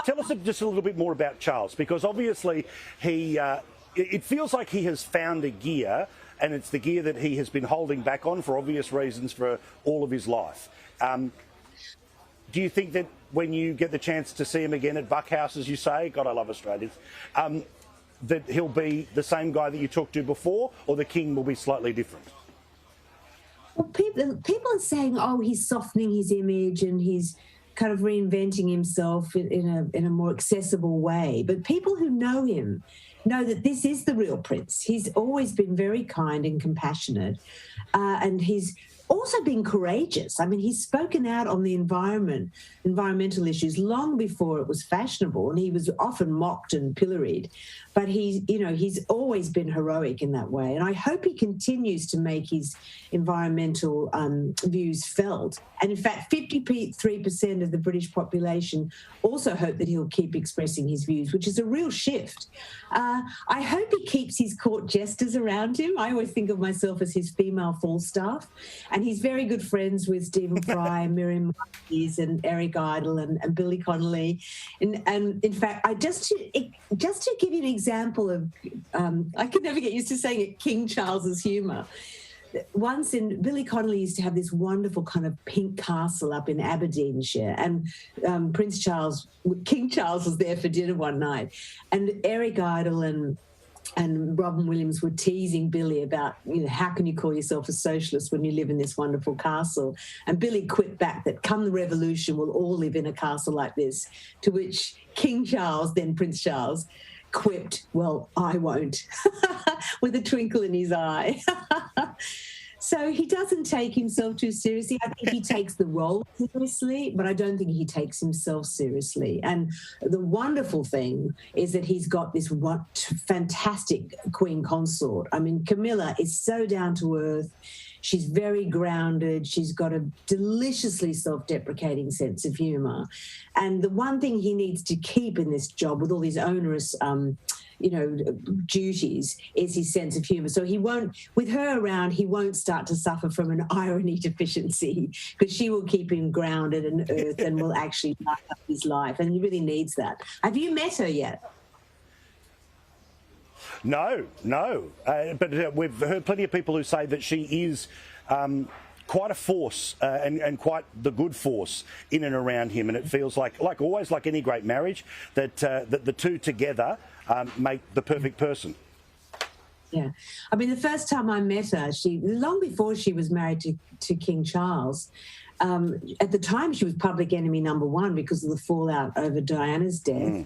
tell us just a little bit more about Charles, because obviously it feels like he has found a gear, and it's the gear that he has been holding back on for obvious reasons for all of his life. Do you think that when you get the chance to see him again at Buckhouse, as you say, God, I love Australians, that he'll be the same guy that you talked to before, or the King will be slightly different? Well, people are saying, oh, he's softening his image and he's kind of reinventing himself in a more accessible way. But people who know him know that this is the real Prince. He's always been very kind and compassionate, and he's also been courageous. I mean, he's spoken out on the environmental issues long before it was fashionable, and he was often mocked and pilloried. But he's always been heroic in that way, and I hope he continues to make his environmental views felt. And in fact, 53% of the British population also hope that he'll keep expressing his views, which is a real shift. I hope he keeps his court jesters around him. I always think of myself as his female Falstaff, and he's very good friends with Stephen Fry and Miriam Marquis and Eric Idle and Billy Connolly. And in fact, just to give you an example of, I could never get used to saying it, King Charles's humour. Once Billy Connolly used to have this wonderful kind of pink castle up in Aberdeenshire, and King Charles was there for dinner one night, and Eric Idle and Robin Williams were teasing Billy about, how can you call yourself a socialist when you live in this wonderful castle? And Billy quipped back that come the revolution, we'll all live in a castle like this, to which King Charles, then Prince Charles, quipped, well, I won't, with a twinkle in his eye. So he doesn't take himself too seriously. I think he takes the role seriously, but I don't think he takes himself seriously. And the wonderful thing is that he's got this fantastic Queen Consort. I mean, Camilla is so down to earth. She's very grounded. She's got a deliciously self-deprecating sense of humour. And the one thing he needs to keep in this job with all these onerous duties is his sense of humour. So he won't, with her around, he won't start to suffer from an irony deficiency, because she will keep him grounded and earth and will actually light up his life. And he really needs that. Have you met her yet? No. But we've heard plenty of people who say that she is quite a force and quite the good force in and around him. And it feels like always, like any great marriage, that the two together make the perfect person. Yeah. I mean, the first time I met her, long before she was married to King Charles, at the time she was public enemy number one because of the fallout over Diana's death.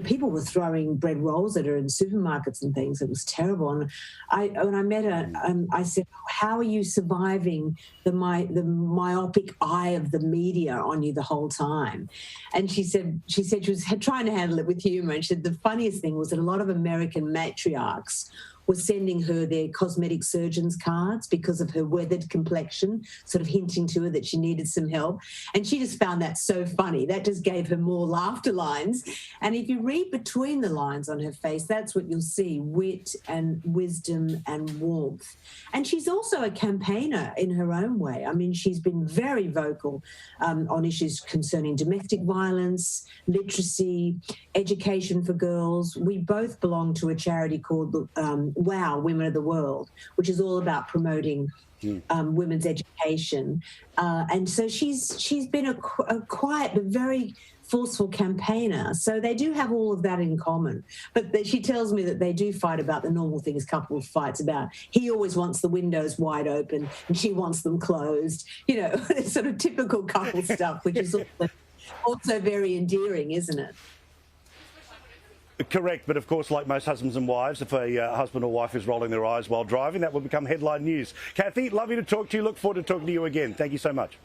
People were throwing bread rolls at her in supermarkets and things. It was terrible. And when I met her, I said, how are you surviving the myopic eye of the media on you the whole time? And she said she was trying to handle it with humour. And she said the funniest thing was that a lot of American matriarchs were sending her their cosmetic surgeon's cards because of her weathered complexion, sort of hinting to her that she needed some help. And she just found that so funny. That just gave her more laughter lines. And if you read between the lines on her face, that's what you'll see, wit and wisdom and warmth. And she's also a campaigner in her own way. I mean, she's been very vocal on issues concerning domestic violence, literacy, education for girls. We both belong to a charity called WOW, Women of the World, which is all about promoting women's education. And so she's been a quiet but very forceful campaigner. So they do have all of that in common. But she tells me that they do fight about the normal things couples fights about. He always wants the windows wide open and she wants them closed. It's sort of typical couple stuff, which is also very endearing, isn't it? Correct, but of course, like most husbands and wives, if a husband or wife is rolling their eyes while driving, that will become headline news. Kathy, lovely to talk to you. Look forward to talking to you again. Thank you so much.